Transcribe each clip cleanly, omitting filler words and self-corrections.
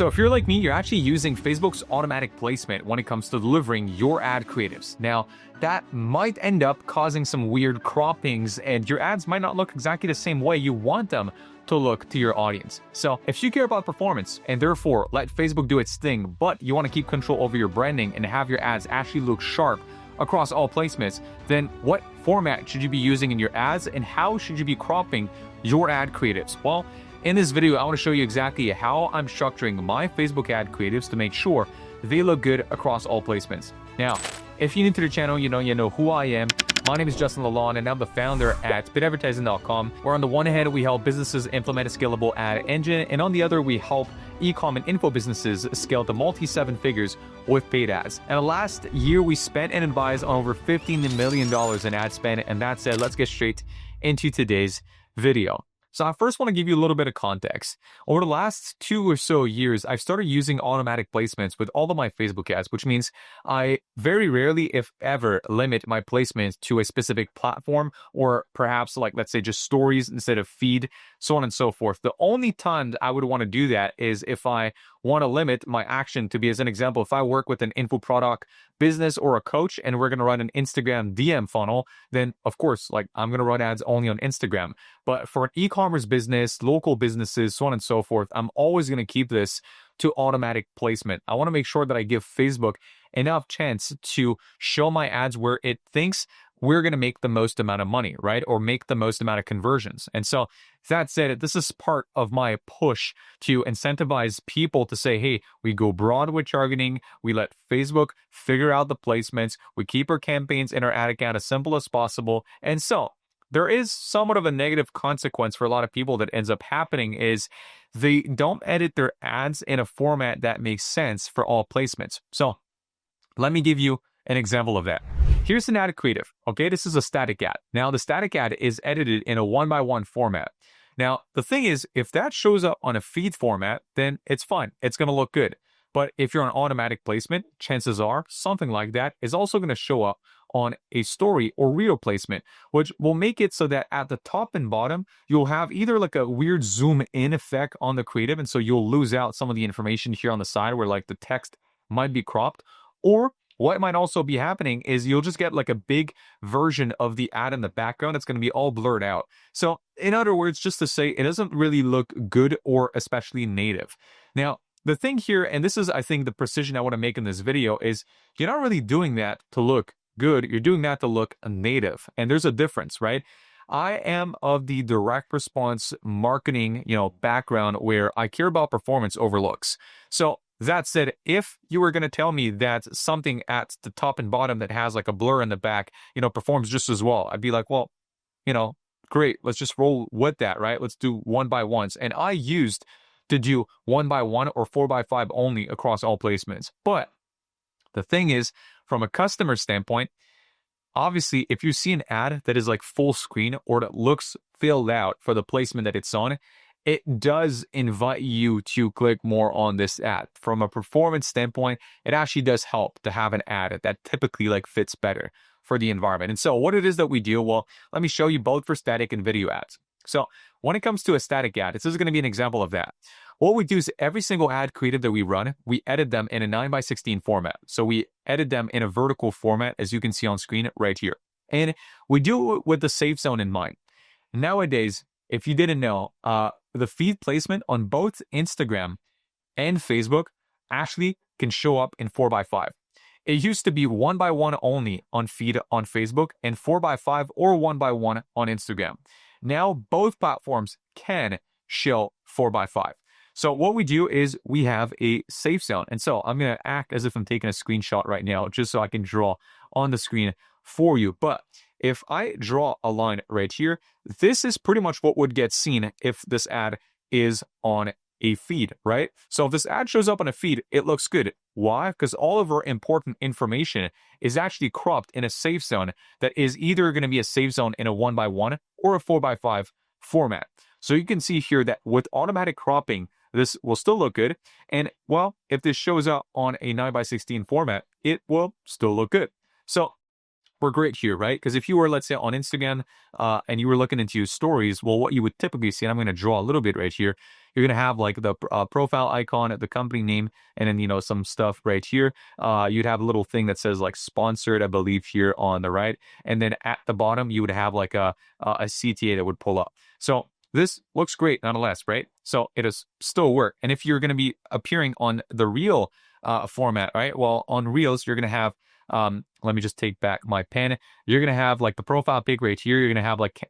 So if you're like me, you're actually using Facebook's automatic placement when it comes to delivering your ad creatives. Now, that might end up causing some weird croppings, and your ads might not look exactly the same way you want them to look to your audience. So if you care about performance and therefore let Facebook do its thing, but you want to keep control over your branding and have your ads actually look sharp across all placements, then what format should you be using in your ads, and how should you be cropping your ad creatives? Well, in this video, I want to show you exactly how I'm structuring my Facebook ad creatives to make sure they look good across all placements. Now, if you're new to the channel, you know who I am. My name is Justin Lalonde, and I'm the founder at bitadvertising.com, where on the one hand, we help businesses implement a scalable ad engine, and on the other, we help e-com and info businesses scale to multi-seven figures with paid ads. And the last year, we spent and advised on over $15 million in ad spend. And that said, let's get straight into today's video. So I first want to give you a little bit of context. Over the last 2 or so years, I've started using automatic placements with all of my Facebook ads, which means I very rarely, if ever, limit my placements to a specific platform, or perhaps like, let's say, just stories instead of feed, so on and so forth. The only time that I would want to do that is if I want to limit my action to be, as an example, if I work with an info product business or a coach and we're going to run an Instagram DM funnel, then of course, like, I'm going to run ads only on Instagram. But for an e-commerce business, local businesses, so on and so forth, I'm always going to keep this to automatic placement. I want to make sure that I give Facebook enough chance to show my ads where it thinks we're going to make the most amount of money, right? Or make the most amount of conversions. And so that said, this is part of my push to incentivize people to say, hey, we go broad with targeting. We let Facebook figure out the placements. We keep our campaigns in our ad account as simple as possible. And so there is somewhat of a negative consequence for a lot of people that ends up happening is they don't edit their ads in a format that makes sense for all placements. So let me give you an example of that. Here's an ad creative. Okay, this is a static ad. Now, the static ad is edited in a 1x1 format. Now, the thing is, if that shows up on a feed format, then it's fine. It's going to look good. But if you're on automatic placement, chances are something like that is also going to show up on a story or reel placement, which will make it so that at the top and bottom, you'll have either like a weird zoom in effect on the creative. And so you'll lose out some of the information here on the side where like the text might be cropped, or what might also be happening is you'll just get like a big version of the ad in the background that's going to be all blurred out. So in other words, just to say, it doesn't really look good or especially native. Now, the thing here, and this is, I think, the precision I want to make in this video, is you're not really doing that to look good. You're doing that to look native. And there's a difference, right? I am of the direct response marketing, background where I care about performance over looks. So that said, if you were going to tell me that something at the top and bottom that has like a blur in the back, performs just as well, I'd be like, well, great. Let's just roll with that, right? Let's do 1x1s. And I used to do 1x1 or 4x5 only across all placements. But the thing is, from a customer standpoint, obviously, if you see an ad that is like full screen or that looks filled out for the placement that it's on, it does invite you to click more on this ad. From a performance standpoint, it actually does help to have an ad that typically like fits better for the environment. And so what it is that we do, well, let me show you both for static and video ads. So when it comes to a static ad, this is going to be an example of that. What we do is every single ad creative that we run, we edit them in a 9x16 format. So we edit them in a vertical format, as you can see on screen right here. And we do it with the safe zone in mind. Nowadays, if you didn't know, the feed placement on both Instagram and Facebook actually can show up in 4x5. It used to be 1x1 only on feed on Facebook and 4x5 or 1x1 on Instagram. Now both platforms can show 4x5. So what we do is we have a safe zone. And so I'm going to act as if I'm taking a screenshot right now, just so I can draw on the screen for you. But if I draw a line right here, this is pretty much what would get seen if this ad is on a feed, right? So if this ad shows up on a feed, it looks good. Why? Because all of our important information is actually cropped in a safe zone that is either going to be a safe zone in a 1x1 or a 4x5 format. So you can see here that with automatic cropping, this will still look good. And well, if this shows up on a 9x16 format, it will still look good. So we're great here, right? Because if you were, let's say, on Instagram and you were looking into stories, well, what you would typically see, and I'm going to draw a little bit right here, you're going to have like the profile icon, the company name, and then, some stuff right here. You'd have a little thing that says like sponsored, I believe, here on the right. And then at the bottom, you would have like a CTA that would pull up. So this looks great nonetheless, right? So it is still work. And if you're going to be appearing on the reel format, right? Well, on reels, you're going to have, let me just take back my pen. You're going to have like the profile pic right here. You're going to have like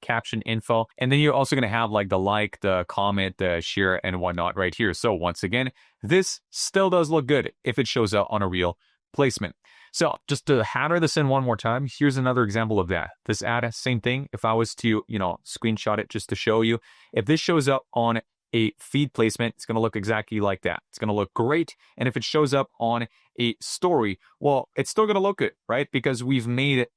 caption info. And then you're also going to have like the like, the comment, the share and whatnot right here. So once again, this still does look good if it shows up on a reel placement. So just to hammer this in one more time, here's another example of that. This ad, same thing. If I was to, screenshot it just to show you, if this shows up on a feed placement, it's going to look exactly like that. It's going to look great. And if it shows up on a story, well, it's still going to look good, right? Because we've added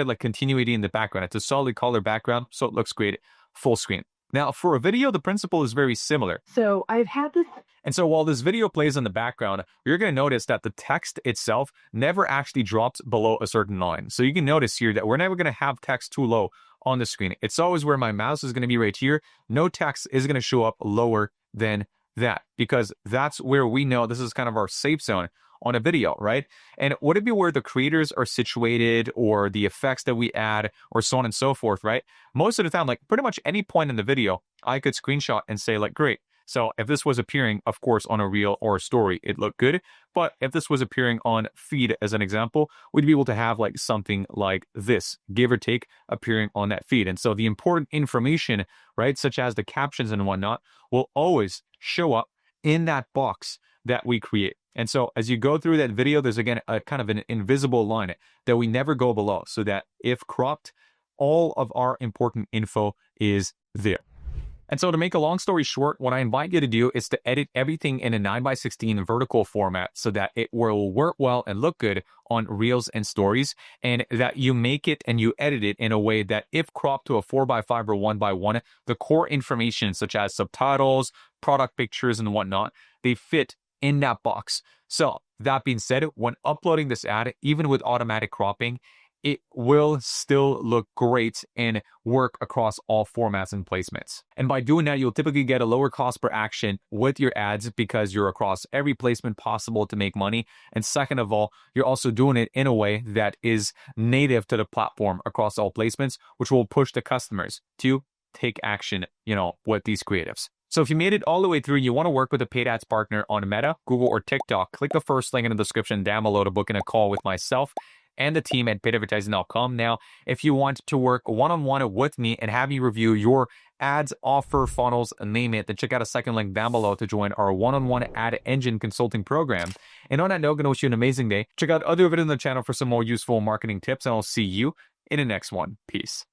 like continuity in the background. It's a solid color background, so it looks great full screen. Now, for a video, the principle is very similar. So I've had this. And so while this video plays in the background, you're going to notice that the text itself never actually drops below a certain line. So you can notice here that we're never going to have text too low on the screen. It's always where my mouse is going to be right here. No text is going to show up lower than that, because that's where we know this is kind of our safe zone on a video, right? And would it be where the creators are situated or the effects that we add or so on and so forth, right? Most of the time, like pretty much any point in the video, I could screenshot and say like, great. So if this was appearing, of course, on a reel or a story, it looked good. But if this was appearing on feed as an example, we'd be able to have like something like this, give or take, appearing on that feed. And so the important information, right, such as the captions and whatnot, will always show up in that box that we create. And so as you go through that video, there's again a kind of an invisible line that we never go below, so that if cropped, all of our important info is there. And so to make a long story short, what I invite you to do is to edit everything in a 9:16 vertical format so that it will work well and look good on reels and stories, and that you make it and you edit it in a way that if cropped to a 4:5 or 1:1, the core information such as subtitles, product pictures and whatnot, they fit in that box. So that being said, when uploading this ad, even with automatic cropping, it will still look great and work across all formats and placements. And by doing that, you'll typically get a lower cost per action with your ads because you're across every placement possible to make money. And second of all, you're also doing it in a way that is native to the platform across all placements, which will push the customers to take action, with these creatives. So if you made it all the way through and you want to work with a paid ads partner on Meta, Google, or TikTok, click the first link in the description down below to book in a call with myself and the team at paidadvertising.com. Now, if you want to work one-on-one with me and have me review your ads, offer, funnels, name it, then check out a second link down below to join our one-on-one ad engine consulting program. And on that note, I'm going to wish you an amazing day. Check out other videos on the channel for some more useful marketing tips, and I'll see you in the next one. Peace.